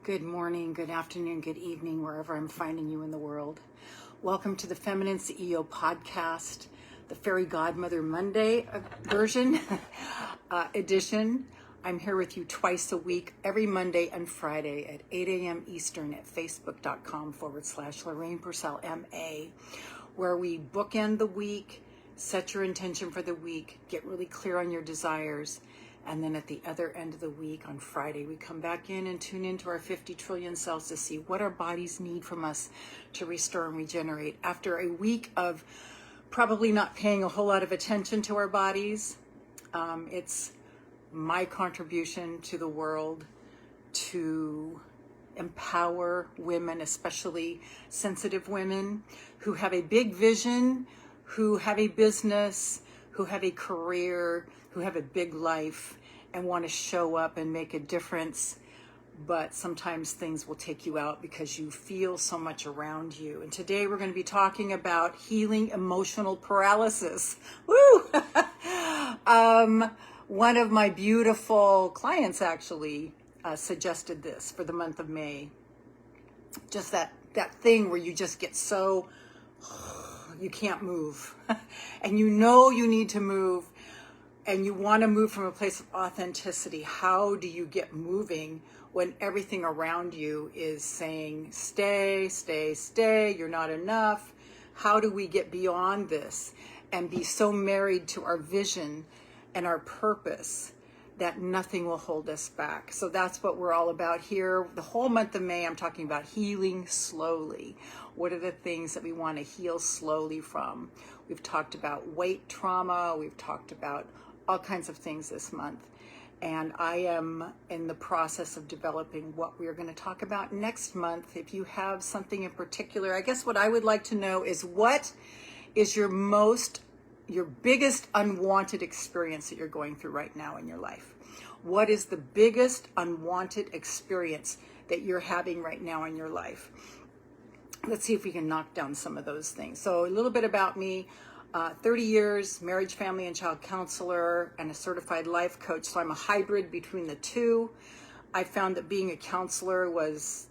Good morning, good afternoon, good evening, wherever I'm finding you in the world. Welcome to the Feminine CEO podcast, the Fairy Godmother Monday version, edition. I'm here with you twice a week, every Monday and Friday at 8 a.m. Eastern at facebook.com/Lorraine Pursell MA, where we bookend the week, set your intention for the week, get really clear on your desires. And then at the other end of the week on Friday, we come back in and tune into our 50 trillion cells to see what our bodies need from us to restore and regenerate. After a week of probably not paying a whole lot of attention to our bodies, it's my contribution to the world to empower women, especially sensitive women who have a big vision, who have a business, who have a career, who have a big life and want to show up and make a difference. But sometimes things will take you out because you feel so much around you. And today we're going to be talking about healing emotional paralysis. Woo! One of my beautiful clients actually suggested this for the month of May. Just that thing where you just get so, you can't move. And you know you need to move. And you want to move from a place of authenticity. How do you get moving when everything around you is saying, stay, stay, stay, you're not enough? How do we get beyond this and be so married to our vision and our purpose that nothing will hold us back? So that's what we're all about here. The whole month of May, I'm talking about healing slowly. What are the things that we want to heal slowly from? We've talked about weight trauma. We've talked about all kinds of things this month. And I am in the process of developing what we're going to talk about next month. If you have something in particular, I guess what I would like to know is what is your biggest unwanted experience that you're going through right now in your life? What is the biggest unwanted experience that you're having right now in your life? Let's see if we can knock down some of those things. So a little bit about me. 30 years, marriage, family, and child counselor, and a certified life coach. So I'm a hybrid between the two. I found that being a counselor was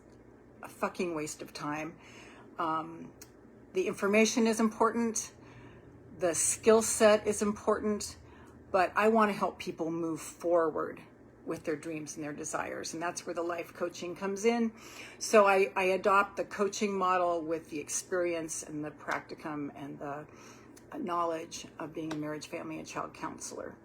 a fucking waste of time. The information is important. The skill set is important. But I want to help people move forward with their dreams and their desires. And that's where the life coaching comes in. So I adopt the coaching model with the experience and the practicum and the knowledge of being a marriage, family, and child counselor.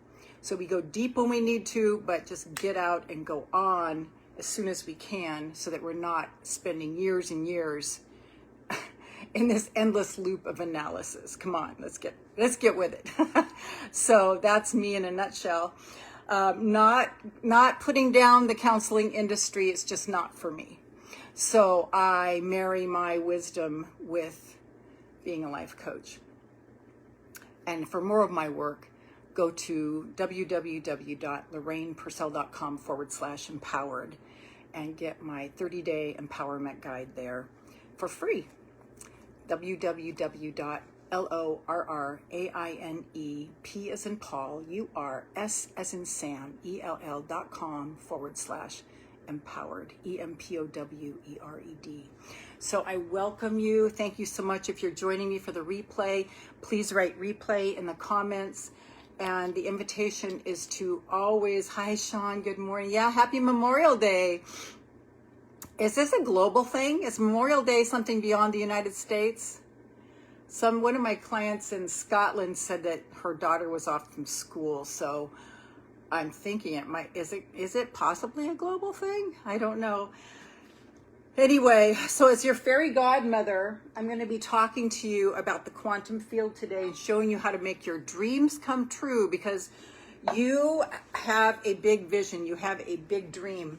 So we go deep when we need to, but just get out and go on as soon as we can so that we're not spending years and years in this endless loop of analysis. Come on, let's get with it. So that's me in a nutshell. Not putting down the counseling industry. It's just not for me. So I marry my wisdom with being a life coach. And for more of my work, go to www.lorrainepursell.com/empowered and get my 30-day empowerment guide there for free. www.LORRAINEP as in Paul, URS as in Sam, ELL.com/empowered, EMPOWERED. So I welcome you. Thank you so much. If you're joining me for the replay, please write replay in the comments. And the invitation is to always, hi Sean, good morning. Yeah, happy Memorial Day. Is this a global thing? Is Memorial Day something beyond the United States? One of my clients in Scotland said that her daughter was off from school, so I'm thinking is it possibly a global thing? I don't know. Anyway, so as your fairy godmother, I'm going to be talking to you about the quantum field today and showing you how to make your dreams come true, because you have a big vision, you have a big dream,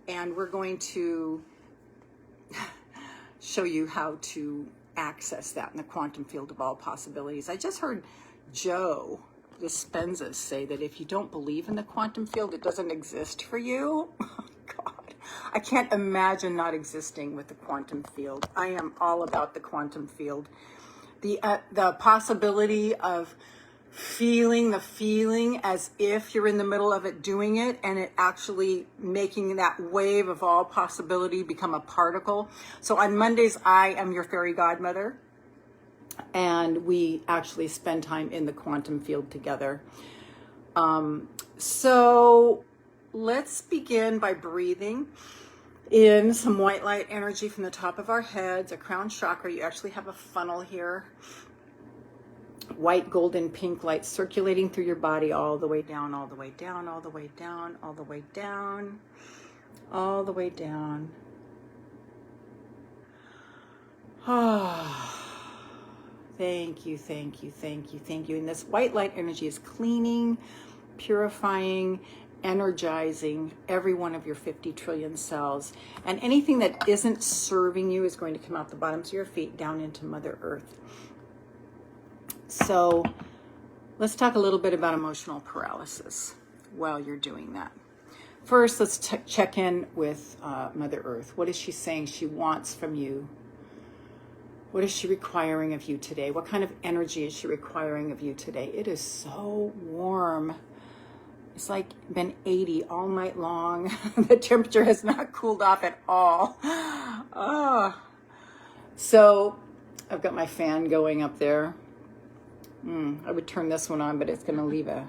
and we're going to show you how to access that in the quantum field of all possibilities. I just heard Joe Dispenza say that if you don't believe in the quantum field, it doesn't exist for you. Oh, God. I can't imagine not existing with the quantum field. I am all about the quantum field. The possibility of feeling the feeling as if you're in the middle of it doing it, and it actually making that wave of all possibility become a particle. So on Mondays, I am your fairy godmother, and we actually spend time in the quantum field together. So let's begin by breathing in some white light energy from the top of our heads, a crown chakra. You actually have a funnel here. White, golden, pink light circulating through your body all the way down, all the way down, all the way down, all the way down, all the way down. Ah, thank you, thank you, thank you, thank you. And this white light energy is cleaning, purifying, energizing every one of your 50 trillion cells. And anything that isn't serving you is going to come out the bottoms of your feet down into Mother Earth. So let's talk a little bit about emotional paralysis while you're doing that. First, let's check in with Mother Earth. What is she saying she wants from you? What is she requiring of you today? What kind of energy is she requiring of you today? It is so warm. It's like been 80 all night long. The temperature has not cooled off at all. Oh. So I've got my fan going up there. I would turn this one on, but it's going to leave a...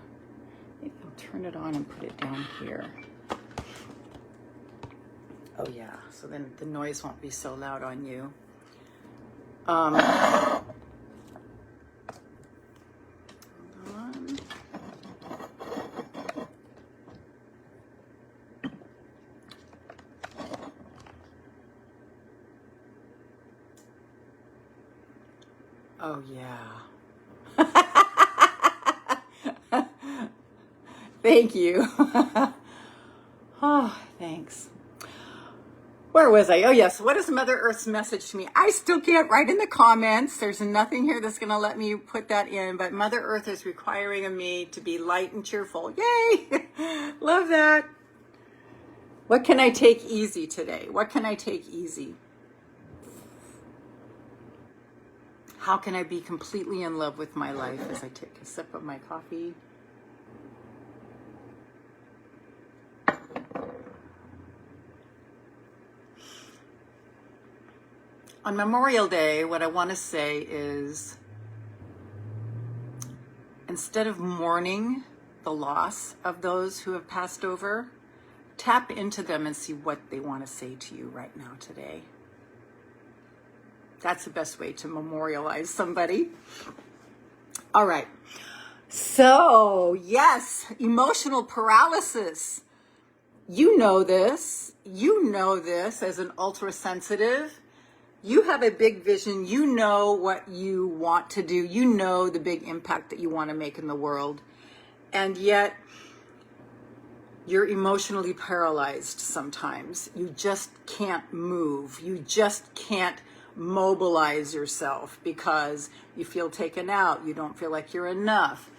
I'll turn it on and put it down here. Oh, yeah. So then the noise won't be so loud on you. Hold on. Oh, yeah. Thank you. Oh, thanks. Where was I? Oh, yes. What is Mother Earth's message to me? I still can't write in the comments. There's nothing here that's going to let me put that in. But Mother Earth is requiring of me to be light and cheerful. Yay! Love that. What can I take easy today? What can I take easy? How can I be completely in love with my life as I take a sip of my coffee? On Memorial Day, what I want to say is, instead of mourning the loss of those who have passed over, tap into them and see what they want to say to you right now today. That's the best way to memorialize somebody. All right. So, yes, emotional paralysis. You know this. You know this as an ultra sensitive. You have a big vision. You know what you want to do. You know the big impact that you want to make in the world. And yet, you're emotionally paralyzed sometimes. You just can't move. You just can't mobilize yourself because you feel taken out. You don't feel like you're enough.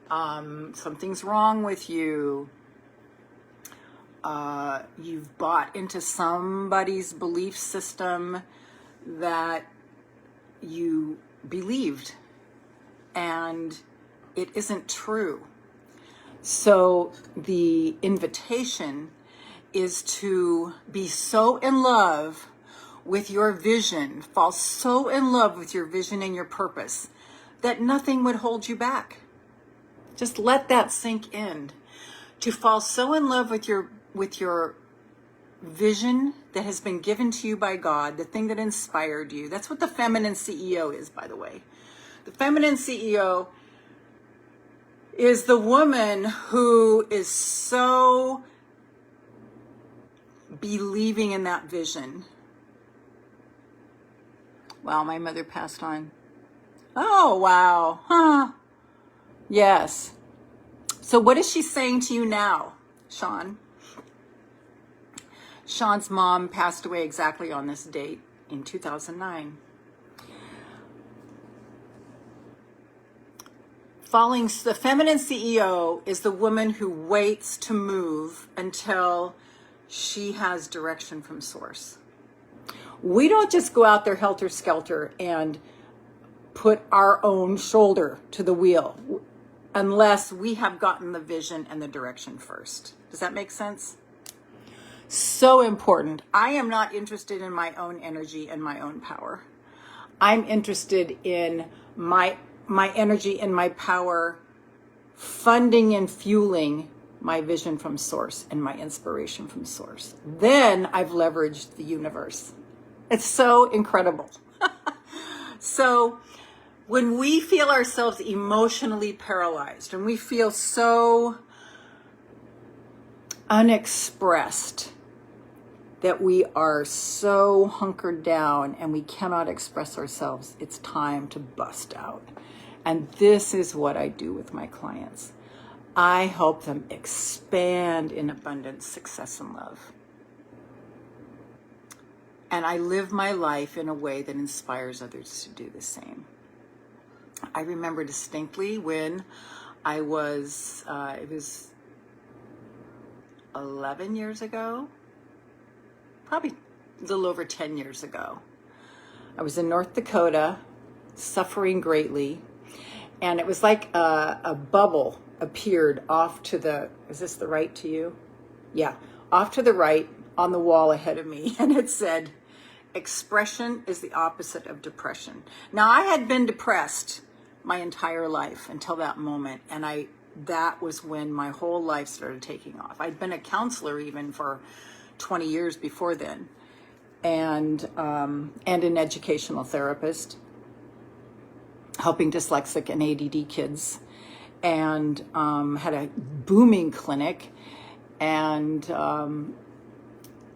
Something's wrong with you. You've bought into somebody's belief system that you believed, and it isn't true. So the invitation is to be so in love with your vision, fall so in love with your vision and your purpose that nothing would hold you back. Just let that sink in. To fall so in love with your vision that has been given to you by God, the thing that inspired you. That's what the feminine CEO is, by the way. The feminine CEO is the woman who is so believing in that vision. Wow, my mother passed on. Oh, wow. Huh. Yes. So what is she saying to you now, Sean? Sean's mom passed away exactly on this date in 2009. The feminine CEO is the woman who waits to move until she has direction from source. We don't just go out there helter-skelter and put our own shoulder to the wheel. unless we have gotten the vision and the direction first. Does that make sense? So important. I am not interested in my own energy and my own power. I'm interested in my energy and my power funding and fueling my vision from source and my inspiration from source. Then I've leveraged the universe. It's so incredible. So when we feel ourselves emotionally paralyzed and we feel so unexpressed, that we are so hunkered down and we cannot express ourselves, it's time to bust out. And this is what I do with my clients. I help them expand in abundance, success, and love. And I live my life in a way that inspires others to do the same. I remember distinctly when I was, it was 11 years ago, probably a little over 10 years ago. I was in North Dakota, suffering greatly, and it was like a bubble appeared off to the, is this the right to you? Yeah, off to the right on the wall ahead of me, and it said, expression is the opposite of depression. Now, I had been depressed my entire life until that moment, and that was when my whole life started taking off. I'd been a counselor even for 20 years before then, and an educational therapist, helping dyslexic and ADD kids, and had a booming clinic, and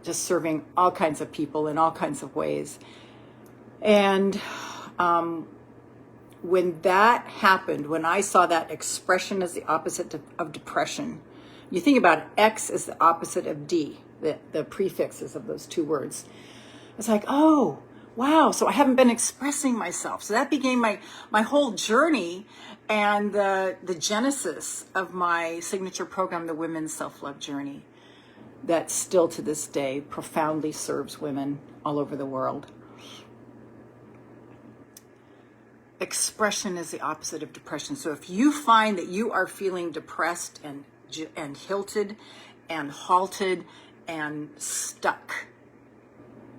just serving all kinds of people in all kinds of ways. And when that happened, when I saw that expression as the opposite of depression, you think about it, X is the opposite of D, the prefixes of those two words. It's like, oh, wow, so I haven't been expressing myself. So that became my whole journey and the genesis of my signature program, the Women's Self-Love Journey, that still to this day profoundly serves women all over the world. Expression is the opposite of depression. So if you find that you are feeling depressed and hilted and halted and stuck,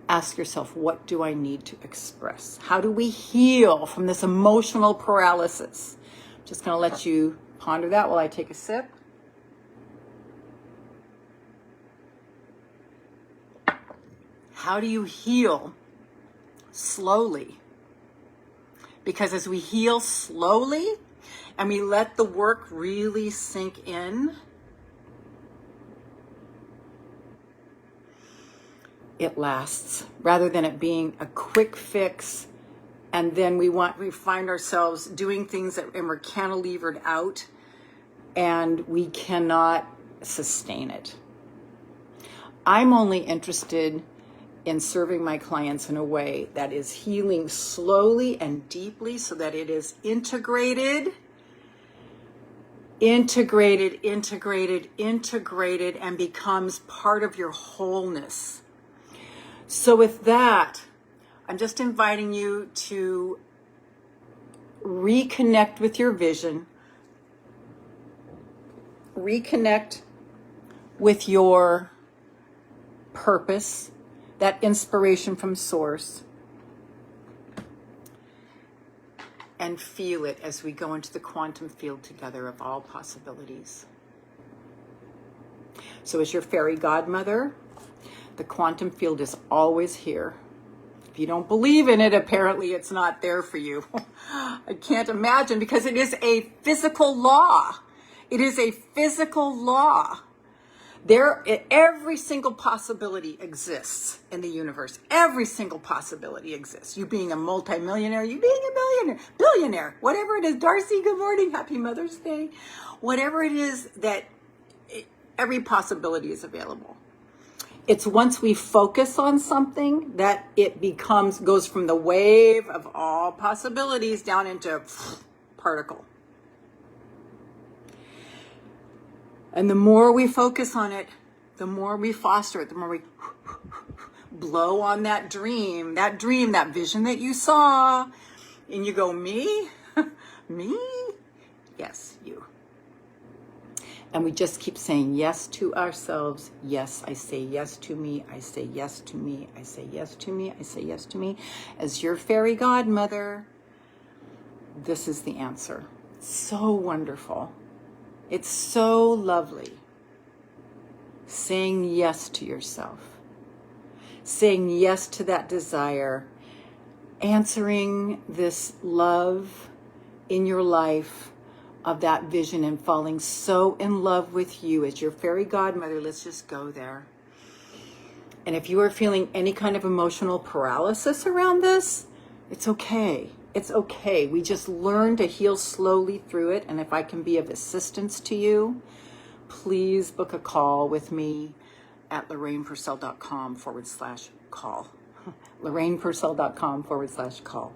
ask yourself, what do I need to express? How do we heal from this emotional paralysis? I'm just going to let you ponder that while I take a sip. How do you heal slowly? Because as we heal slowly and we let the work really sink in, it lasts, rather than it being a quick fix. And then we find ourselves doing things and we're cantilevered out and we cannot sustain it. I'm only interested in serving my clients in a way that is healing slowly and deeply so that it is integrated, and becomes part of your wholeness. So with that, I'm just inviting you to reconnect with your vision, reconnect with your purpose, that inspiration from source, and feel it as we go into the quantum field together of all possibilities. So as your fairy godmother, the quantum field is always here. If you don't believe in it, apparently it's not there for you. I can't imagine, because it is a physical law. It is a physical law. Every single possibility exists in the universe. Every single possibility exists. You being a multimillionaire, you being a millionaire, billionaire, whatever it is. Darcy, good morning. Happy Mother's Day. Whatever it is, every possibility is available. It's once we focus on something that it goes from the wave of all possibilities down into particle. And the more we focus on it, the more we foster it, the more we blow on that dream, that vision that you saw. And you go, me? Me? Yes, you. And we just keep saying yes to ourselves. Yes, I say yes to me. I say yes to me. I say yes to me. I say yes to me. As your fairy godmother, this is the answer. So wonderful. It's so lovely. Saying yes to yourself. Saying yes to that desire. Answering this love in your life of that vision and falling so in love with you as your fairy godmother. Let's just go there. And if you are feeling any kind of emotional paralysis around this, it's okay. It's okay. We just learn to heal slowly through it. And if I can be of assistance to you, please book a call with me at lorrainepurcell.com/call. lorrainepurcell.com/call.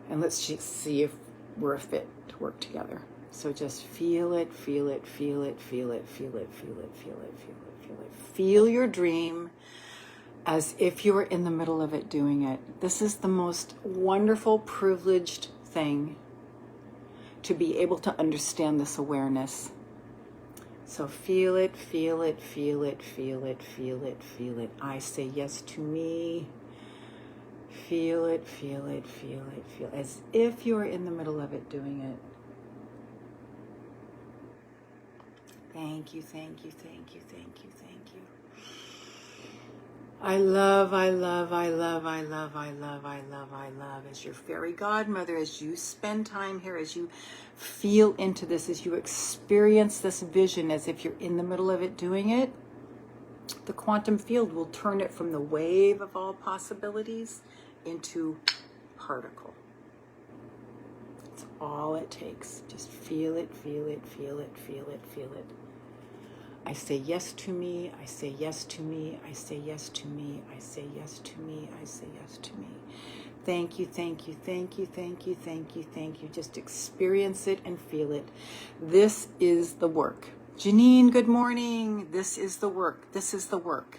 And let's just see if we're a fit to work together. So just feel it, feel it, feel it, feel it, feel it, feel it, feel it, feel it, feel it. Feel your dream as if you were in the middle of it doing it. This is the most wonderful, privileged thing, to be able to understand this awareness. So feel it, feel it, feel it, feel it, feel it, feel it. I say yes to me. Feel it, feel it, feel it, feel it. As if you are in the middle of it doing it. Thank you, thank you, thank you, thank you, thank you. I love, I love, I love, I love, I love, I love, I love. As your fairy godmother, as you spend time here, as you feel into this, as you experience this vision, as if you're in the middle of it doing it, the quantum field will turn it from the wave of all possibilities into particle. It's all it takes. Just feel it, feel it, feel it, feel it, feel it. I say yes to me, I say yes to me, I say yes to me, I say yes to me, I say yes to me. Thank you, thank you, thank you, thank you, thank you, thank you. Just experience it and feel it. This is the work. Janine, good morning. This is the work. This is the work.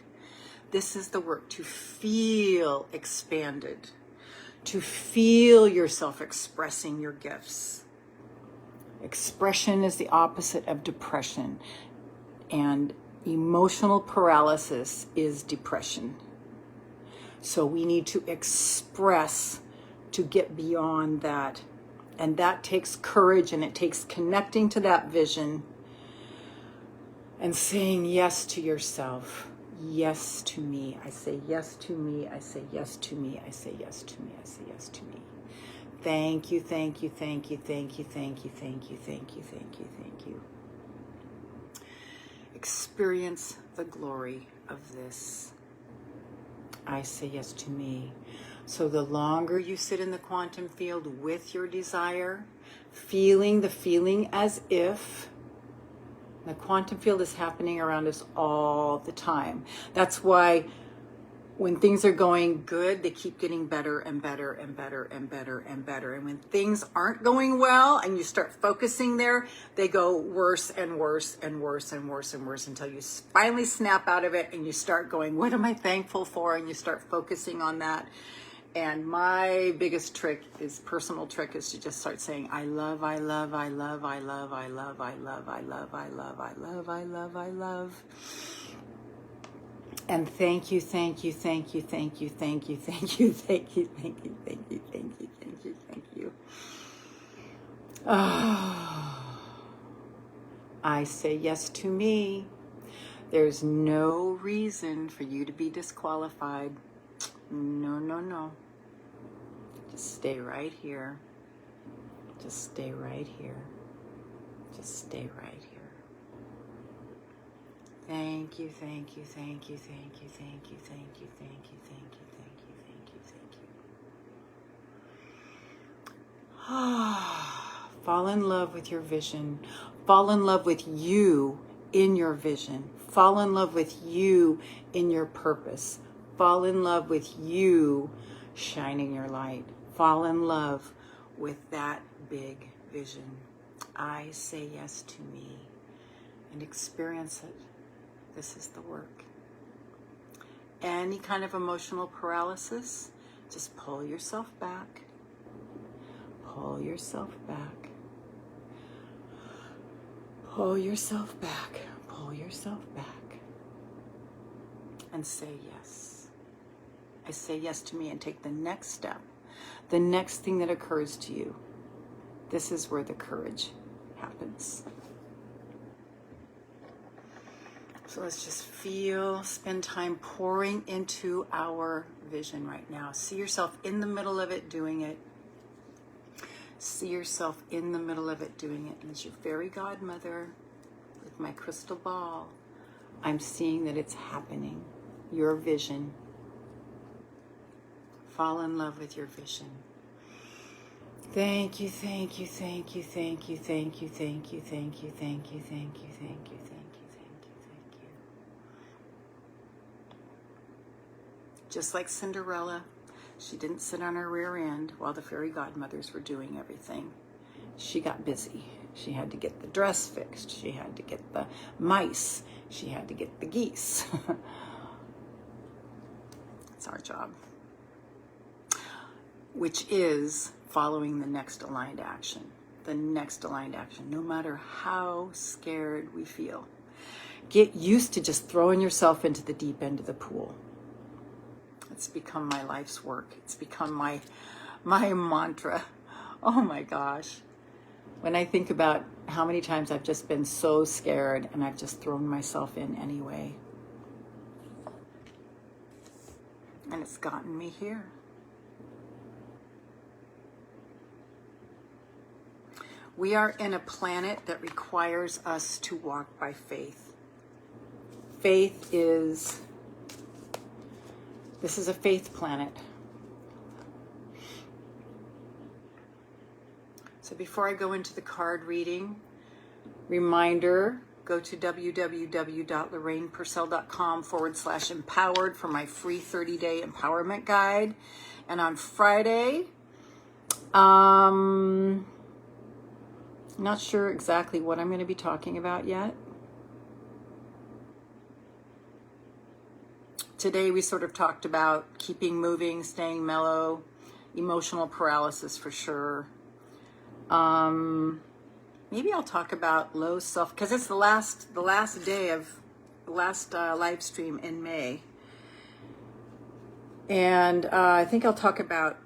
This is the work, to feel expanded, to feel yourself expressing your gifts. Expression is the opposite of depression, and emotional paralysis is depression. So we need to express to get beyond that. And that takes courage, and it takes connecting to that vision and saying yes to yourself. Yes to me. I say yes to me. I say yes to me. I say yes to me. I say yes to me. Thank you, thank you, thank you, thank you, thank you, thank you, thank you, thank you, thank you. Experience the glory of this. I say yes to me. So the longer you sit in the quantum field with your desire, feeling the feeling as if the quantum field is happening around us all the time. That's why when things are going good, they keep getting better and better and better and better and better. And when things aren't going well and you start focusing there, they go worse and worse and worse and worse and worse until you finally snap out of it and you start going, what am I thankful for? And you start focusing on that. And my biggest trick is, personal trick, is to just start saying, I love, I love, I love, I love, I love, I love, I love, I love, I love, I love, I love. And thank you, thank you, thank you, thank you, thank you, thank you, thank you, thank you, thank you, thank you, thank you, thank you. I say yes to me. There's no reason for you to be disqualified. No, no, no. Just stay right here. Just stay right here. Just stay right here. Thank you, thank you, thank you, thank you, thank you, thank you, thank you, thank you, thank you, thank you, thank you. Fall in love with your vision. Fall in love with you in your vision. Fall in love with you in your purpose. Fall in love with you shining your light. Fall in love with that big vision. I say yes to me and experience it. This is the work. Any kind of emotional paralysis, just pull yourself back. Pull yourself back. Pull yourself back. Pull yourself back. And say yes. I say yes to me and take the next step. The next thing that occurs to you. This is where the courage happens. So let's just spend time pouring into our vision right now. See yourself in the middle of it, doing it. See yourself in the middle of it, doing it. And as your fairy godmother, with my crystal ball, I'm seeing that it's happening. Your vision. Fall in love with your vision. Thank you, thank you, thank you, thank you, thank you, thank you, thank you, thank you, thank you, thank you, thank you, thank you, thank you. Just like Cinderella, she didn't sit on her rear end while the fairy godmothers were doing everything. She got busy. She had to get the dress fixed. She had to get the mice. She had to get the geese. It's our job. Which is following the next aligned action. The next aligned action, no matter how scared we feel. Get used to just throwing yourself into the deep end of the pool. It's become my life's work. It's become my mantra. Oh my gosh. When I think about how many times I've just been so scared and I've just thrown myself in anyway. And it's gotten me here. We are in a planet that requires us to walk by faith. This is a faith planet. So before I go into the card reading, reminder, go to www.lorrainepursell.com/empowered for my free 30-day empowerment guide. And on Friday, not sure exactly what I'm going to be talking about yet. Today we sort of talked about keeping moving, staying mellow, emotional paralysis for sure. Maybe I'll talk about low self, because it's the last day of the last live stream in May. And I think I'll talk about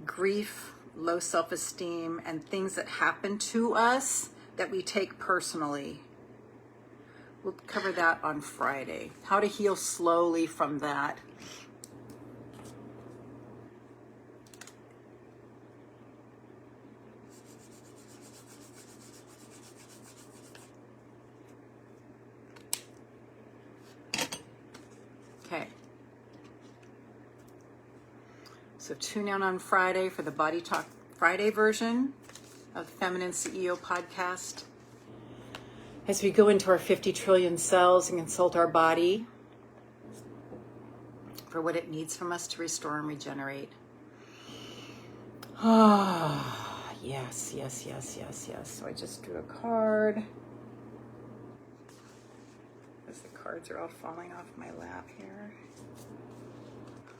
grief, low self-esteem, and things that happen to us that we take personally. We'll cover that on Friday. How to heal slowly from that. Okay. So tune in on Friday for the Body Talk Friday version of the Feminine CEO podcast. As we go into our 50 trillion cells and consult our body for what it needs from us to restore and regenerate. Ah, yes, yes, yes, yes, yes. So I just drew a card. As the cards are all falling off my lap here.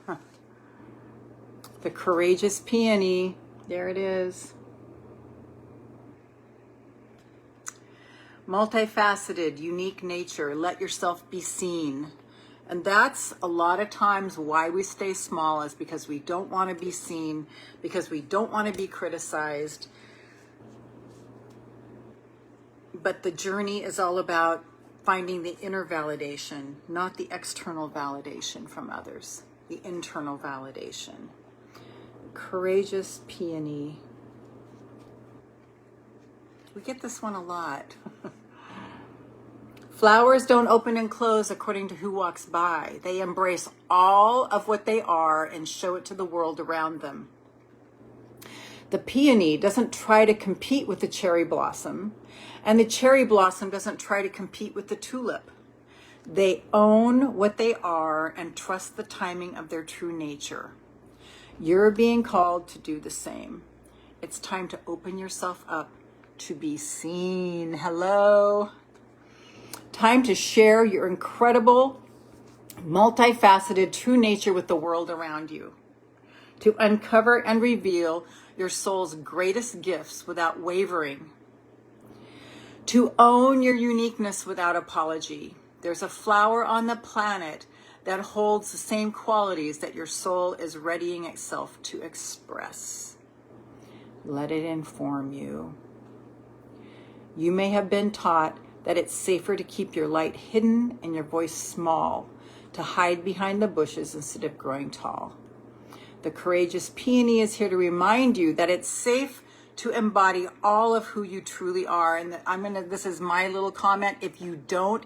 Huh. The Courageous Peony. There it is. Multifaceted, unique nature. Let yourself be seen. And that's a lot of times why we stay small, is because we don't want to be seen, because we don't want to be criticized. But the journey is all about finding the inner validation, not the external validation from others, the internal validation. Courageous Peony. We get this one a lot. Flowers don't open and close according to who walks by. They embrace all of what they are and show it to the world around them. The peony doesn't try to compete with the cherry blossom, and the cherry blossom doesn't try to compete with the tulip. They own what they are and trust the timing of their true nature. You're being called to do the same. It's time to open yourself up to be seen. Hello. Time to share your incredible, multifaceted true nature with the world around you. To uncover and reveal your soul's greatest gifts without wavering. to own your uniqueness without apology. There's a flower on the planet that holds the same qualities that your soul is readying itself to express. Let it inform you. You may have been taught that it's safer to keep your light hidden and your voice small, to hide behind the bushes instead of growing tall. The courageous peony is here to remind you that it's safe to embody all of who you truly are. And this is my little comment. If you don't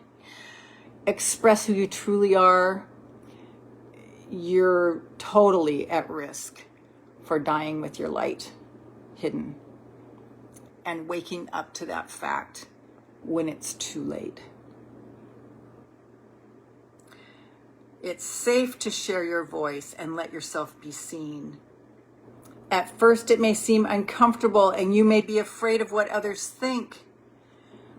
express who you truly are, you're totally at risk for dying with your light hidden and waking up to that fact when it's too late. It's safe to share your voice and let yourself be seen. At first, it may seem uncomfortable and you may be afraid of what others think.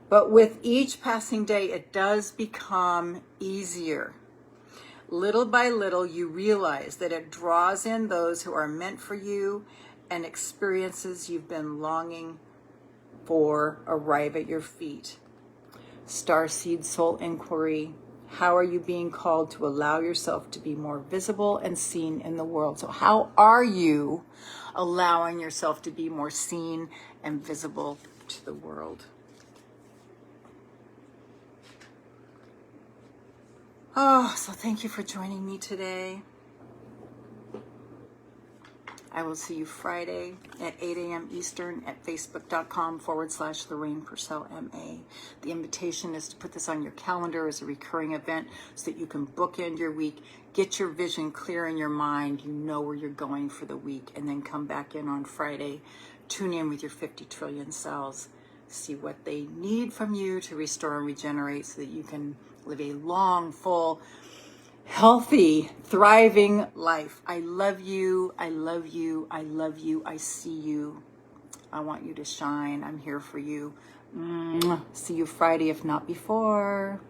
But with each passing day, it does become easier. Little by little, you realize that it draws in those who are meant for you, and experiences you've been longing for arrive at your feet. Starseed Soul Inquiry. How are you being called to allow yourself to be more visible and seen in the world? So how are you allowing yourself to be more seen and visible to the world? Oh, so thank you for joining me today. I will see you Friday at 8 a.m. Eastern at facebook.com/Lorraine Pursell MA. The invitation is to put this on your calendar as a recurring event so that you can bookend your week, get your vision clear in your mind, you know where you're going for the week, and then come back in on Friday, tune in with your 50 trillion cells, see what they need from you to restore and regenerate so that you can live a long, full, healthy, thriving life. I love you. I love you. I love you. I see you. I want you to shine. I'm here for you. See you Friday, if not before.